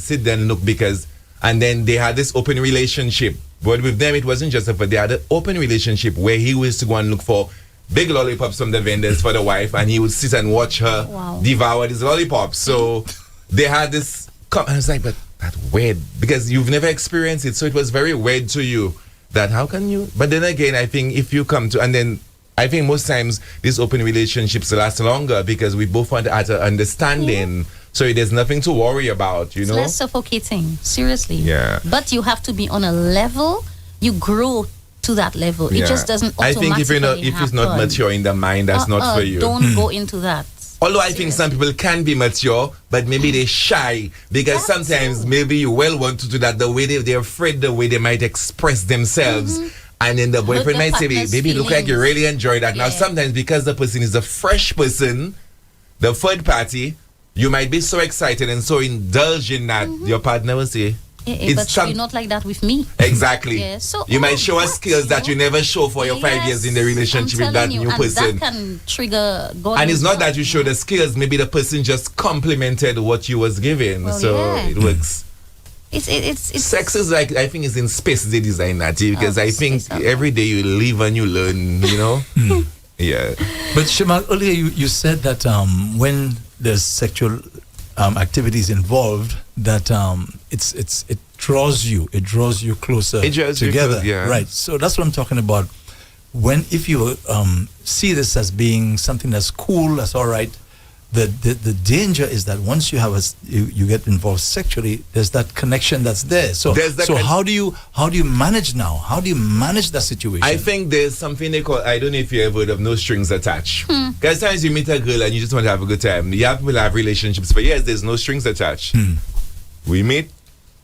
and then they had this open relationship. But with them, it wasn't just they had an open relationship where he used to go and look for big lollipops from the vendors for the wife, and he would sit and watch her devour these lollipops. So they had this. And I was like, but that's weird because you've never experienced it, so it was very weird to you. That how can you? But then again, I think if you come to, and then I think most times these open relationships last longer because we both want to have an understanding. So there's nothing to worry about, It's less suffocating, seriously. Yeah. But you have to be on a level. You grow to that level. It just doesn't automatically I think if it's not mature in the mind, that's not for you. Don't go into that. Although I think some people can be mature, but maybe they're shy because sometimes maybe you want to do that the way they're afraid the way they might express themselves. And then the boyfriend might say, baby, look like you really enjoy that. Now, sometimes because the person is a fresh person, the third party, you might be so excited and so indulged in that your partner will say, but you're not like that with me. Exactly. Yeah, so, you might show us skills that you never show for your 5 years in the relationship with that new person. And that can trigger God. And it's not that you show the skills, maybe the person just complimented what you was giving. It works. It's sex is I think it's in space they design that because I think every day you live and you learn, Yeah. But Shamak, earlier you said that when there's sexual activities involved, that it draws you closer together. Right. So that's what I'm talking about. If you see this as being something that's cool, that's all right. The danger is that once you have you get involved sexually, there's that connection that's there. So how do you manage now? How do you manage that situation? I think there's something they call, I don't know if you ever heard of no strings attached. Because sometimes you meet a girl and you just want to have a good time. You have relationships for years, there's no strings attached. We meet,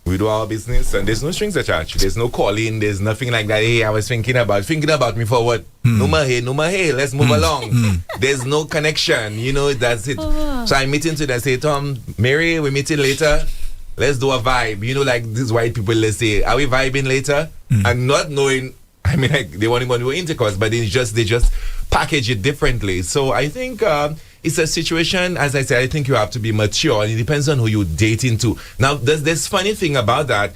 We do our business, and there's no strings attached. There's no calling. There's nothing like that. Hey, I was thinking about me for what? No more hey, let's move along. There's no connection. You know, that's it. So I'm meeting today. I say, Tom, Mary, we're meeting later. Let's do a vibe. You know, like these white people, let's say, are we vibing later? And not knowing, I mean, like, they want to do intercourse, but they just package it differently. So I think it's a situation, as I said, I think you have to be mature, and it depends on who you date into. Now, there's this funny thing about that.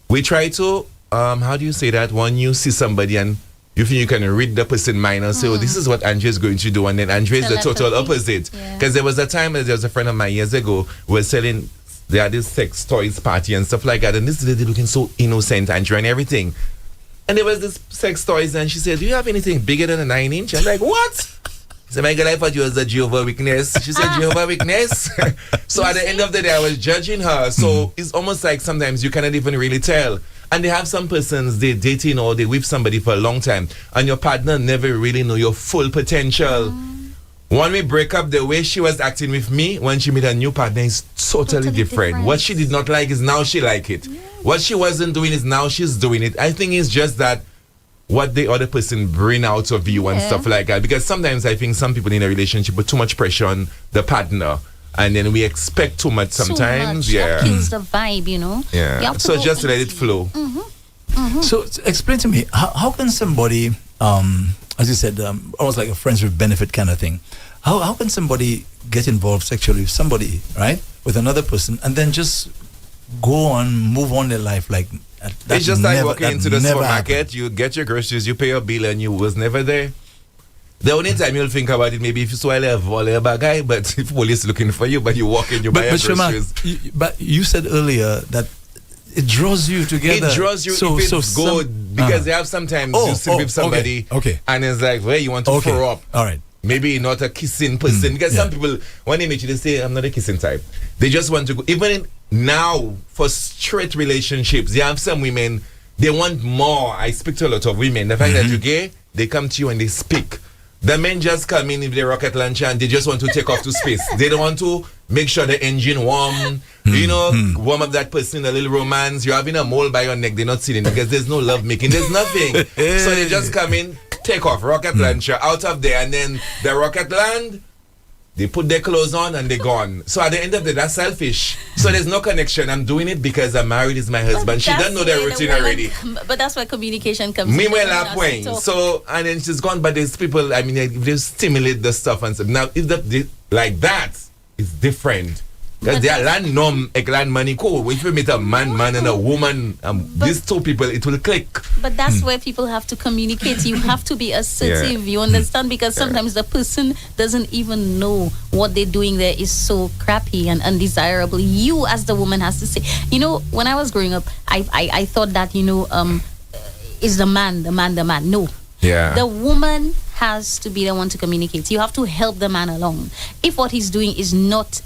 We try to, how do you say that? When you see somebody and you think you can read the person's mind and say, oh, this is what Andre is going to do, and then Andre is the total opposite. Because there was a time, there was a friend of mine years ago who was selling, they had this sex toys party and stuff like that, and this lady looking so innocent, Andre, and everything. And there was this sex toys, and she said, do you have anything bigger than a 9-inch? I'm like, what? I said, my girl, I thought you was a Jehovah Witness. She said, Jehovah Witness? So at the end of the day, I was judging her. So it's almost like sometimes you cannot even really tell. And they have some persons, they're dating or they with somebody for a long time, and your partner never really know your full potential. When we break up, the way she was acting with me when she met a new partner is totally different. What she did not like is now she like it. What she wasn't doing is now she's doing it. I think it's just that what the other person bring out of you and stuff like that. Because sometimes I think some people in a relationship put too much pressure on the partner, and then we expect too much sometimes. That kills the vibe, you know. Yeah. So just let it flow. So explain to me, how can somebody, as you said, almost like a friends with benefit kind of thing, how can somebody get involved sexually with somebody, right, with another person, and then just go on, move on their life like it's just like walking into the supermarket, you get your groceries, you pay your bill, and you was never there. The only time you'll think about it, maybe if you saw a volley bad guy, but if police looking for you, but you walk in, you buy your groceries. But you said earlier that it draws you together. It draws you if it's good, because they have sometimes you sit with somebody, and it's like, well, you want to throw up. All right. Maybe not a kissing person, because some people, when they meet you, they say, I'm not a kissing type. They just want to go. Even now, for straight relationships, you have some women, they want more. I speak to a lot of women. The fact that you're gay, they come to you and they speak. The men just come in with their rocket launcher and they just want to take off to space. They don't want to make sure the engine warm, you know, warm up that person, a little romance. You're having a mole by your neck, they're not sitting because there's no love making. There's nothing. So they just come in, take off, rocket launcher, out of there, and then the rocket land, they put their clothes on and they're gone. So at the end of the day, that's selfish. So there's no connection. I'm doing it because I'm married, is my husband. She doesn't know the routine already. But that's where communication comes in. Meanwhile, point. So, and then she's gone, but there's people, I mean, they stimulate the stuff and stuff. Now, if like that, it's different. Because they are land nom, land money cool. If you meet a man and a woman, these two people, it will click. But that's where people have to communicate. You have to be assertive, you understand? Because sometimes the person doesn't even know what they're doing there is so crappy and undesirable. You as the woman has to say, you know, when I was growing up, I thought that, you know, is the man. No. Yeah. The woman has to be the one to communicate. You have to help the man along. If what he's doing is not,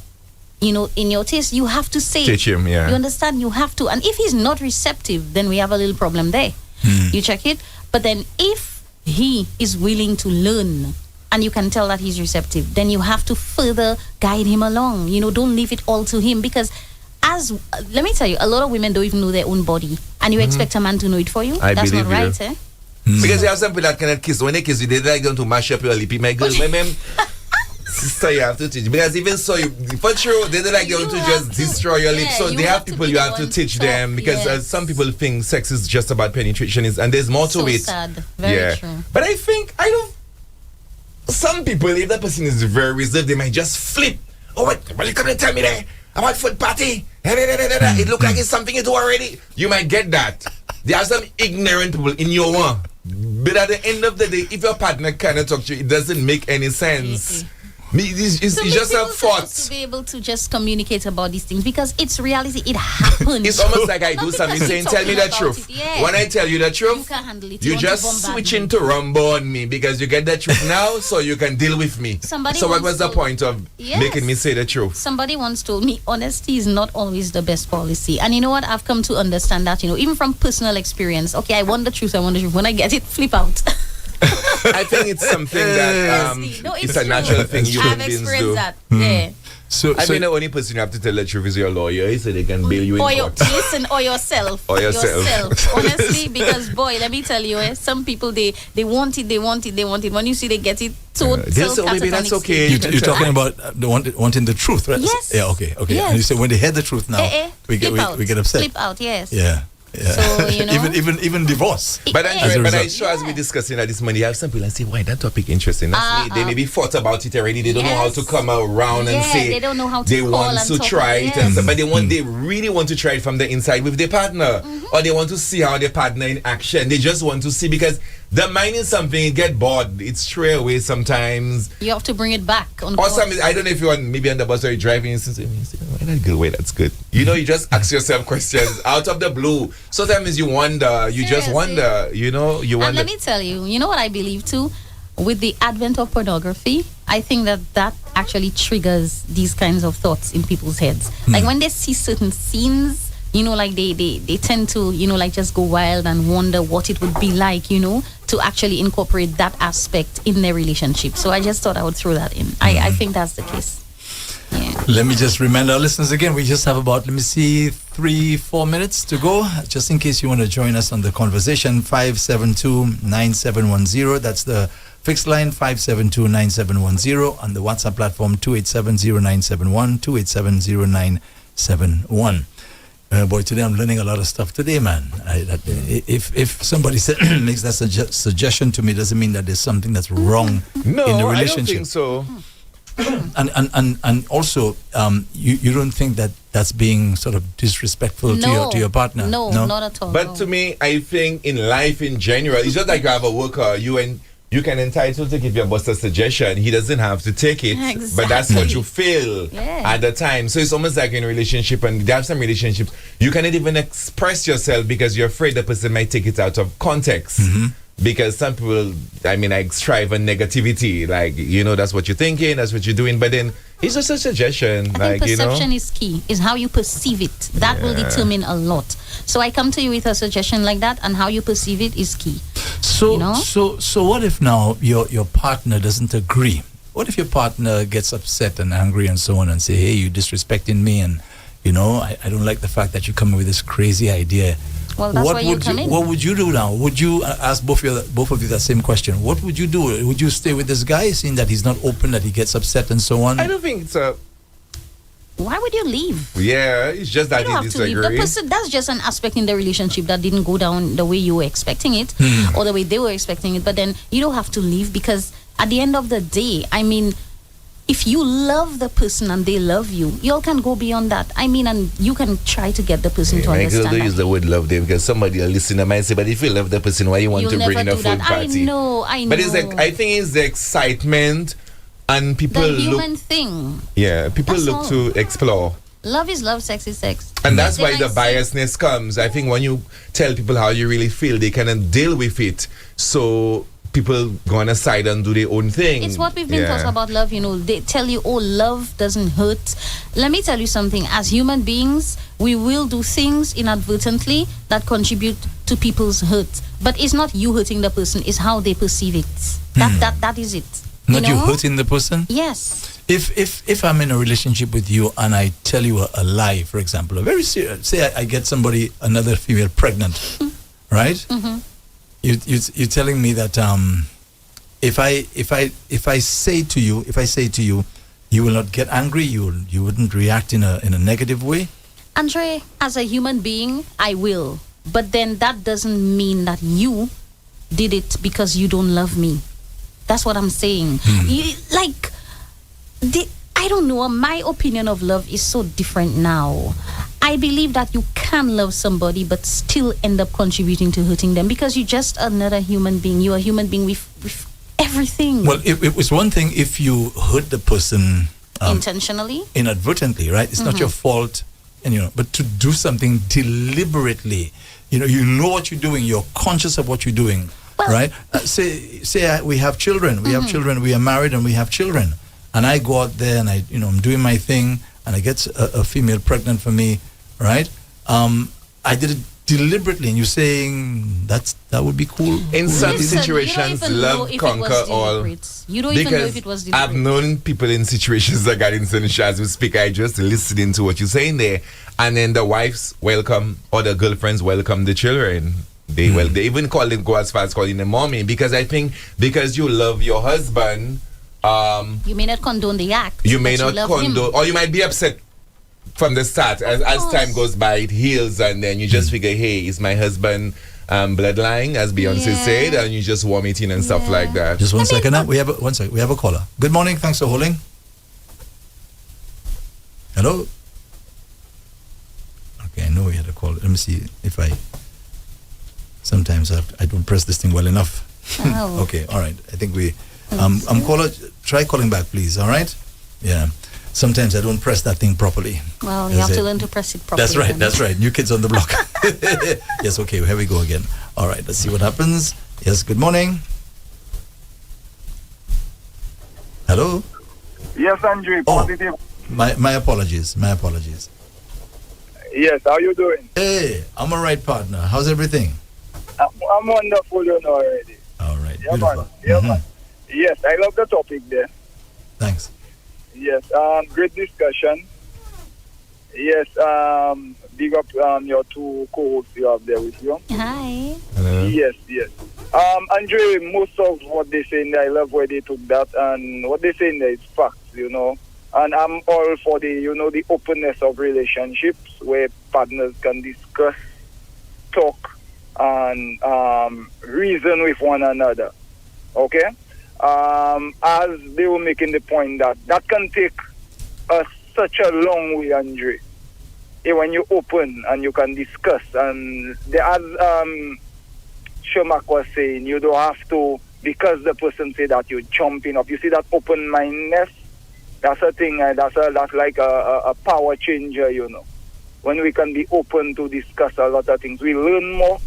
you know, in your taste, you have to say teach him, you understand? You have to. And if he's not receptive, then we have a little problem there. You check it. But then if he is willing to learn and you can tell that he's receptive, then you have to further guide him along. You know, don't leave it all to him, because let me tell you, a lot of women don't even know their own body, and you expect a man to know it for you. That's not right, eh? Because you have some people that cannot kiss. When they kiss you, they like them to mash up your lippy. My girl, my ma'am, sister, you have to teach. Because even so, for sure, they don't like them to just destroy your lips. So they have people you have to teach them. Because some people think sex is just about penetration, and there's more to it. Sad. Very true. But I think, some people, if that person is very reserved, they might just flip. Oh, wait, will you come and tell me that? About foot party? It look like it's something you do already. You might get that. There are some ignorant people in your one. But at the end of the day, if your partner cannot talk to you, it doesn't make any sense. It's just a thought. To be able to just communicate about these things, because it's reality. It happens. It's almost like I do something saying, tell me the truth. When I tell you the truth, you can't handle it. You just switch into rumble on me because you get the truth now, so you can deal with me. So what was the point of making me say the truth? Somebody once told me honesty is not always the best policy. And you know what? I've come to understand that, you know, even from personal experience. Okay, I want the truth. When I get it, flip out. I think it's something that it's a natural thing human beings do. That. Yeah. I mean, the only person you have to tell the truth is your lawyer, so they can bail you in court. Listen, or yourself. Or yourself. Honestly, because boy, let me tell you, some people they want it. When you see they get it, so maybe that's okay. You're talking about wanting the truth, right? Yes. Yeah. Okay. Yes. And you say when they hear the truth now, we get upset. Flip out. Yes. Yeah. Yeah. So, you know, even divorce. But I'm sure as we're discussing this morning, you have some people and say, why that topic interesting? That's me. They maybe thought about it already. They don't know how to come around and say they don't know how to they want to try it, but they really want to try it from the inside with their partner, or they want to see how their partner in action. They just want to see, because the mind is something, it get bored. It's stray away sometimes. You have to bring it back on or something. I don't know if you're maybe on the bus or you're driving and say, why that good? Wait, that's good. You know, you just ask yourself questions out of the blue. Sometimes you wonder, just wonder, you know, you wonder. And let me tell you, you know what I believe too? With the advent of pornography, I think that actually triggers these kinds of thoughts in people's heads. Like when they see certain scenes, you know, like they tend to, you know, like just go wild and wonder what it would be like, you know, to actually incorporate that aspect in their relationship. So I just thought I would throw that in. I think that's the case. Yeah. Let me just remind our listeners again, we just have about, 3-4 minutes to go. Just in case you want to join us on the conversation, 572-9710. That's the fixed line, 572-9710. On the WhatsApp platform, 287-0971, 287-0971. Boy, today I'm learning a lot of stuff today, man. If somebody makes that suggestion to me, doesn't mean that there's something that's wrong in the relationship. I don't think so. And also, you don't think that that's being sort of disrespectful to your partner? No, not at all. But to me, I think in life in general, it's just like you have a worker, you can entitle to give your boss a suggestion. He doesn't have to take it, but that's what you feel at the time. So it's almost like in a relationship, and there are some relationships you cannot even express yourself because you're afraid the person might take it out of context. Because some people, I mean, like strive on negativity, like, you know, that's what you're thinking, that's what you're doing, but then it's just a suggestion. I think perception is key, is how you perceive it. That will determine a lot. So I come to you with a suggestion like that, and how you perceive it is key. So, you know? so what if now your partner doesn't agree? What if your partner gets upset and angry and so on and say, hey, you're disrespecting me, and, you know, I don't like the fact that you come up with this crazy idea. Well, that's where you come in. What would you do now? Would you ask both of you that same question? What would you do? Would you stay with this guy, seeing that he's not open, that he gets upset and so on? I don't think it's a... Why would you leave? Yeah, it's just that you disagree. The person, that's just an aspect in the relationship that didn't go down the way you were expecting it, or the way they were expecting it. But then you don't have to leave, because at the end of the day, I mean, if you love the person and they love you, you all can go beyond that. I mean, and you can try to get the person to understand. I use the word love there because somebody will listen and might say, but if you love the person, why you want to bring in a full party? I know. But it's like, I think it's the excitement, and people the human thing. Yeah, people look to explore. Love is love, sex is sex. And that's why the biasness comes. I think when you tell people how you really feel, they can deal with it. So people go on a side and do their own thing. It's what we've been taught about love, you know. They tell you, oh, love doesn't hurt. Let me tell you something. As human beings, we will do things inadvertently that contribute to people's hurt. But it's not you hurting the person, it's how they perceive it. That is it. Not you hurting the person? Yes. If I'm in a relationship with you and I tell you a lie, for example, a very serious, say I get another female pregnant, right? Mm-hmm. You're telling me that if I say to you, you will not get angry, you wouldn't react in a negative way? Andre, as a human being, I will. But then that doesn't mean that you did it because you don't love me. That's what I'm saying. I don't know. My opinion of love is so different now. I believe that you can love somebody but still end up contributing to hurting them, because you're just another human being. You're a human being with everything. Well, it was one thing if you hurt the person intentionally, inadvertently, right? It's not your fault, and but to do something deliberately, you know what you're doing. You're conscious of what you're doing, right? Say we have children. We have children. We are married and we have children. And I go out there and I'm doing my thing, and I get a female pregnant for me, right? I did it deliberately, and you're saying that would be cool. In cool some Listen, situations, you don't even know love if it conquer was all. deliberate. You don't even know if it was deliberate. I've known people in situations that got into as we speak. I just listening to what you're saying there, and then the wives welcome or the girlfriends welcome the children. They even go as far as calling them mommy, because I think because you love your husband, you may not condone the act. you may but not you love condone, him. or you might be upset from the start. As time goes by, it heals, and then you just figure, hey, is my husband bloodline, as Beyonce said, and you just warm it in and stuff like that. Just one second. Now we have we have a caller. Good morning. Thanks for holding. Hello. Okay, I know we had a call. Let me see if I. Sometimes I don't press this thing well enough. Oh. Okay, all right. I think we. I'm caller. Try calling back, please. All right. Yeah. Sometimes I don't press that thing properly. Well, you have to learn to press it properly. That's right. then. That's right. New kids on the block. Yes. Okay. Here we go again. All right. Let's see what happens. Yes. Good morning. Hello. Yes, Andre, positive. My apologies. My apologies. Yes, how you doing? Hey, I'm all right, partner. How's everything? I'm wonderful, you know, already. All right. Yeah, Beautiful. man. Yeah, man. Yes, I love the topic there. Thanks. Yes, great discussion. Yes, big up your two co-hosts you have there with you. Hi. Yes, yes. Andre, most of what they say in there, I love where they took that, and what they say in there is facts, you know. And I'm all for the, you know, the openness of relationships where partners can discuss, talk, and reason with one another. Okay? As they were making the point that can take us such a long way, Andre. When you open and you can discuss, and as Shomak was saying, you don't have to, because the person say that you're jumping up. You see that open-mindedness? That's a thing, that's like a power changer, you know. When we can be open to discuss a lot of things, we learn more.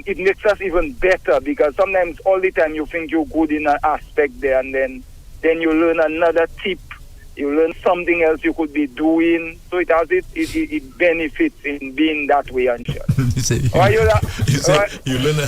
It makes us even better, because sometimes all the time you think you're good in an aspect there, and then you learn another tip, you learn something else you could be doing. So it has it benefits in being that way, and you say, you you learn